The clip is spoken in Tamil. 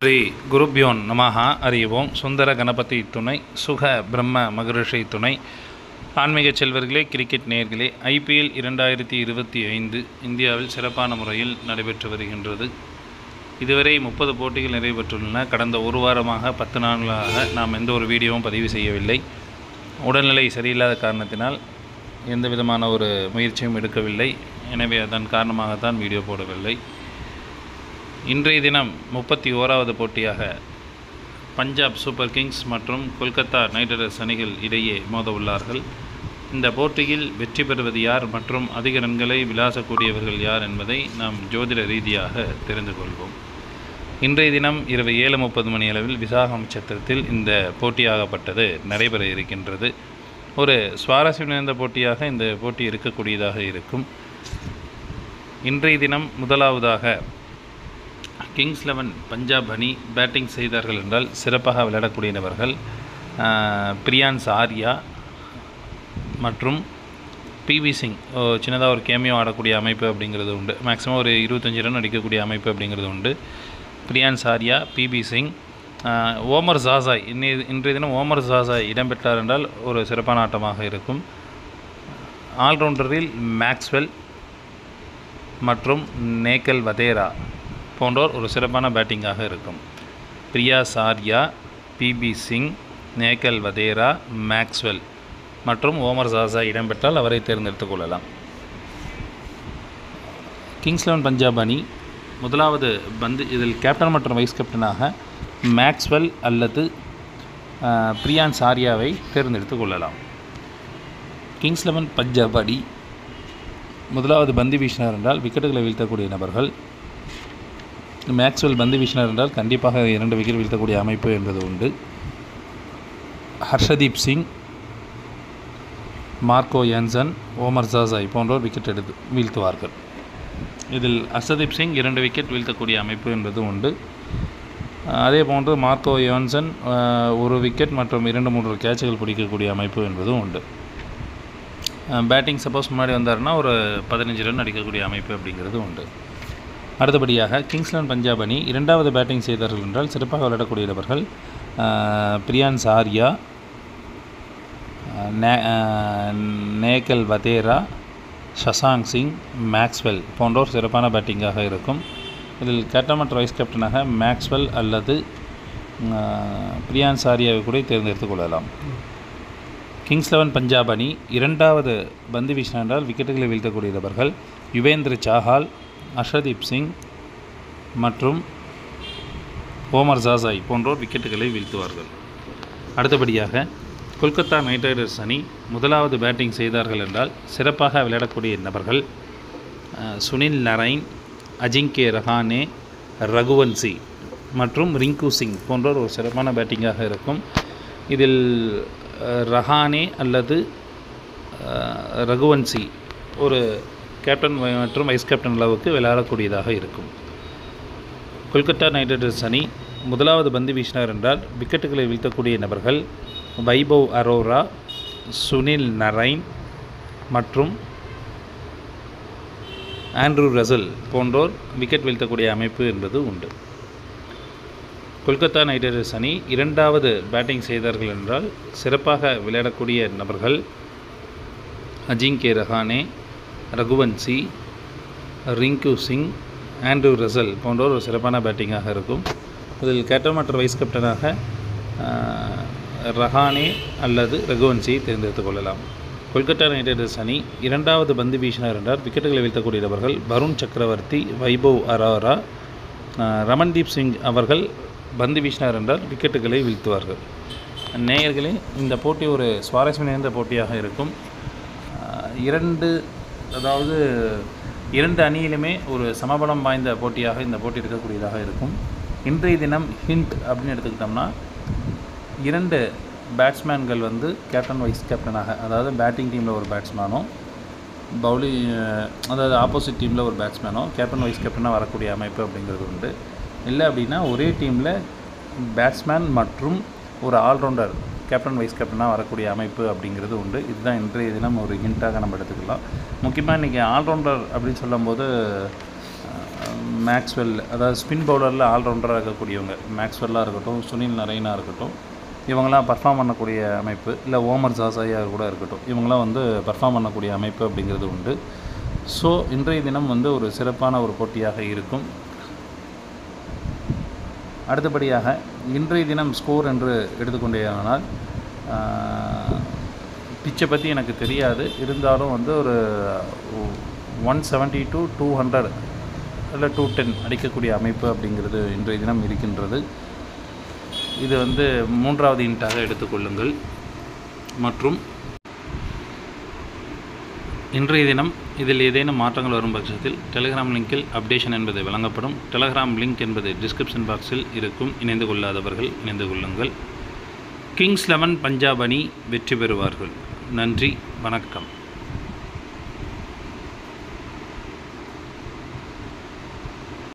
ஸ்ரீ குருப்யோன் நமஹ. அறிவோம். சுந்தர கணபதி துணை, சுக பிரம்ம மகரிஷி துணை. ஆன்மீக செல்வர்களே, கிரிக்கெட் நேயர்களே, IPL 2025 இந்தியாவில் சிறப்பான முறையில் நடைபெற்று வருகின்றது. இதுவரை 30 போட்டிகள் நிறைவேற்றுள்ளன. கடந்த ஒரு வாரமாக 10 நாட்களாக நாம் எந்த ஒரு வீடியோவும் பதிவு செய்யவில்லை. உடல்நிலை சரியில்லாத காரணத்தினால் எந்த விதமான ஒரு முயற்சியும் எடுக்கவில்லை. எனவே அதன் காரணமாகத்தான் வீடியோ போடவில்லை. இன்றைய தினம் 31வது போட்டியாக பஞ்சாப் சூப்பர் கிங்ஸ் மற்றும் கொல்கத்தா நைட் ரைடர்ஸ் அணிகள் இடையே மோத உள்ளார்கள். இந்த போட்டியில் வெற்றி பெறுவது யார் மற்றும் அதிக ரன்களை விளாசக்கூடியவர்கள் யார் என்பதை நாம் ஜோதிட ரீதியாக தெரிந்து கொள்வோம். இன்றைய தினம் இரவு 7:30 மணி அளவில் விசாகம் நட்சத்திரத்தில் இந்த போட்டியாகப்பட்டது நடைபெற இருக்கின்றது. ஒரு சுவாரஸ்யம் நிறைந்த போட்டியாக இந்த போட்டி இருக்கக்கூடியதாக இருக்கும். இன்றைய தினம் முதலாவதாக கிங்ஸ் 11 பஞ்சாப் அணி பேட்டிங் செய்தார்கள் என்றால் சிறப்பாக விளையாடக்கூடியவர்கள் பிரியான்ஸ் ஆர்யா மற்றும் PV சிங். சின்னதாக ஒரு கேமியோ ஆடக்கூடிய அமைப்பு அப்படிங்கிறது உண்டு. மேக்ஸிமம் ஒரு 25 ரன் அடிக்கக்கூடிய அமைப்பு அப்படிங்கிறது உண்டு. பிரியான்ஸ் ஆர்யா, PV சிங், ஓமர் ஜாசாய். இன்றைய தினம் ஓமர் ஜாசாய் இடம்பெற்றார் என்றால் ஒரு சிறப்பான ஆட்டமாக இருக்கும். ஆல்ரவுண்டரில் மேக்ஸ்வெல் மற்றும் நேக்கல் வதேரா போன்றோர் ஒரு சிறப்பான பேட்டிங்காக இருக்கும். பிரியாஸ் ஆர்யா, PV சிங், நேக்கல் வதேரா, மேக்ஸ்வெல் மற்றும் ஓமர் ஜாசா இடம்பெற்றால் அவரை தேர்ந்தெடுத்துக் கொள்ளலாம். கிங்ஸ் 11 பஞ்சாப் அணி முதலாவது இதில் கேப்டன் மற்றும் வைஸ் கேப்டனாக மேக்ஸ்வெல் அல்லது பிரியான்ஸ் ஆர்யாவை தேர்ந்தெடுத்துக் கொள்ளலாம். கிங்ஸ் 11 பஞ்சாப் அணி முதலாவது பந்து வீசினார் என்றால் விக்கெட்டுகளை வீழ்த்தக்கூடிய நபர்கள். மேக்ஸ்வெல் பந்து வீசினார் என்றால் கண்டிப்பாக 2 விக்கெட் வீழ்த்தக்கூடிய அமைப்பு என்பது உண்டு. ஹர்ஷதீப் சிங், மார்க்கோ யான்சன், ஓமர் ஜாசாய் போன்றோர் விக்கெட் எடுத்து வீழ்த்துவார்கள். இதில் ஹர்ஷதீப் சிங் 2 விக்கெட் வீழ்த்தக்கூடிய அமைப்பு என்பது உண்டு. அதே போன்று மார்க்கோ யான்சன் 1 விக்கெட் மற்றும் 2-3 கேட்சுகள் பிடிக்கக்கூடிய அமைப்பு என்பதும் உண்டு. பேட்டிங் சப்போஸ் முன்னாடி வந்தார்னா ஒரு 15 ரன் அடிக்கக்கூடிய அமைப்பு அப்படிங்கிறது உண்டு. அடுத்தபடியாக கிங்ஸ் 11 பஞ்சாப் அணி இரண்டாவது பேட்டிங் செய்தார்கள் என்றால் சிறப்பாக விளையாடக்கூடியவர்கள் பிரியான்ஸ் ஆர்யா, நேக்கல் வதேரா, சசாங்க் சிங், மேக்ஸ்வெல் போன்றோர் சிறப்பான பேட்டிங்காக இருக்கும். இதில் கேப்டன் மற்றும் வைஸ் கேப்டனாக மேக்ஸ்வெல் அல்லது பிரியான்ஸ் ஆர்யாவை கூட தேர்ந்தெடுத்துக் கொள்ளலாம். கிங்ஸ் 11 பஞ்சாப் அணி இரண்டாவது பந்து வீசினார் என்றால் விக்கெட்டுகளை வீழ்த்தக்கூடியவர்கள் யுவேந்திர சாஹால், ஹர்ஷதீப் சிங் மற்றும் ஓமர் ஜாசாய் போன்றோர் விக்கெட்டுகளை வீழ்த்துவார்கள். அடுத்தபடியாக கொல்கத்தா நைட் ரைடர்ஸ் அணி முதலாவது பேட்டிங் செய்தார்கள் என்றால் சிறப்பாக விளையாடக்கூடிய நபர்கள் சுனில் நரைன், அஜிங்கே ரஹானே, ரகுவன்சி மற்றும் ரிங்கு சிங் போன்றோர் ஒரு சிறப்பான பேட்டிங்காக இருக்கும். இதில் ரஹானே அல்லது ரகுவன்சி ஒரு கேப்டன் மற்றும் வைஸ் கேப்டன் அளவுக்கு விளையாடக்கூடியதாக இருக்கும். கொல்கத்தா நைட் ரைடர்ஸ் அணி முதலாவது பந்து வீசினார் என்றால் விக்கெட்டுகளை வீழ்த்தக்கூடிய நபர்கள் வைபவ் அரோரா, சுனில் நரைன் மற்றும் ஆண்ட்ரூ ரசல் போன்றோர் விக்கெட் வீழ்த்தக்கூடிய அமைப்பு என்பது உண்டு. கொல்கத்தா நைட் ரைடர்ஸ் அணி இரண்டாவது பேட்டிங் செய்தார்கள் என்றால் சிறப்பாக விளையாடக்கூடிய நபர்கள் அஜிங்கே ரஹானே, ரகுவன்சி, ரிங்கு சிங், ஆண்ட்ரூ ரசல் போன்றோர் ஒரு சிறப்பான பேட்டிங்காக இருக்கும். இதில் கேப்டன் மற்றும் வைஸ் கேப்டனாக ரஹானே அல்லது ரகுவன்சியை தேர்ந்தெடுத்துக் கொள்ளலாம். கொல்கத்தா நைட் ரைடர்ஸ் அணி இரண்டாவது பந்து வீசினார் என்றால் விக்கெட்டுகளை வீழ்த்தக்கூடிய நபர்கள் வருண் சக்கரவர்த்தி, வைபவ் அரோரா, ரமன்தீப் சிங் அவர்கள் பந்து வீசினார் என்றால் விக்கெட்டுகளை வீழ்த்துவார்கள். நேயர்களே, இந்த போட்டி ஒரு சுவாரஸ்யம் நிறைந்த போட்டியாக இருக்கும். இரண்டு அணியிலுமே ஒரு சமபலம் வாய்ந்த போட்டியாக இந்த போட்டி இருக்கக்கூடியதாக இருக்கும். இன்றைய தினம் ஹிண்ட் அப்படின்னு எடுத்துக்கிட்டோம்னா 2 பேட்ஸ்மேன்கள் கேப்டன் வைஸ் கேப்டனாக, அதாவது பேட்டிங் டீமில் ஒரு பேட்ஸ்மேனோ அதாவது ஆப்போசிட் டீமில் ஒரு பேட்ஸ்மேனோ கேப்டன் வைஸ் கேப்டனாக வரக்கூடிய அமைப்பு அப்படிங்கிறது உண்டு. இல்லை அப்படின்னா ஒரே டீமில் பேட்ஸ்மேன் மற்றும் ஒரு ஆல்ரவுண்டர் கேப்டன் வைஸ் கேப்டனாக வரக்கூடிய அமைப்பு அப்படிங்கிறது உண்டு. இதுதான் இன்றைய தினம் ஒரு ஹிண்ட்டாக நம்ம எடுத்துக்கலாம். முக்கியமாக இன்றைக்கி ஆல்ரவுண்டர் அப்படின்னு சொல்லும்போது மேக்ஸ்வெல், அதாவது ஸ்பின் பவுலரில் ஆல்ரவுண்டராக இருக்கக்கூடியவங்க, மேக்ஸ்வெல்லாக இருக்கட்டும், சுனில் நரைனாக இருக்கட்டும், இவங்களாம் பர்ஃபார்ம் பண்ணக்கூடிய அமைப்பு, இல்லை ஓமர் ஜாஸாயா கூட இருக்கட்டும், இவங்களாம் வந்து பர்ஃபார்ம் பண்ணக்கூடிய அமைப்பு அப்படிங்கிறது உண்டு. ஸோ இன்றைய தினம் வந்து ஒரு சிறப்பான ஒரு போட்டியாக இருக்கும். அடுத்தபடியாக இன்றைய தினம் ஸ்கோர் என்று எடுத்துக்கொண்டேயானால், பிச்சை பற்றி எனக்கு தெரியாது, இருந்தாலும் வந்து ஒரு 170 to 200 இல்லை 210 அடிக்கக்கூடிய அமைப்பு அப்படிங்கிறது இன்றைய தினம் இருக்கின்றது. இது வந்து 3வது இன்ட்டாக எடுத்துக்கொள்ளுங்கள். மற்றும் இன்றைய தினம் இதில் ஏதேனும் மாற்றங்கள் வரும் பட்சத்தில் டெலிகிராம் லிங்கில் அப்டேஷன் என்பது வழங்கப்படும். டெலிகிராம் லிங்க் என்பது டிஸ்கிரிப்ஷன் பாக்ஸில் இருக்கும். இணைந்து கொள்ளாதவர்கள் இணைந்து கொள்ளுங்கள். கிங்ஸ் 11 பஞ்சாப் அணி வெற்றி பெறுவார்கள். நன்றி, வணக்கம்.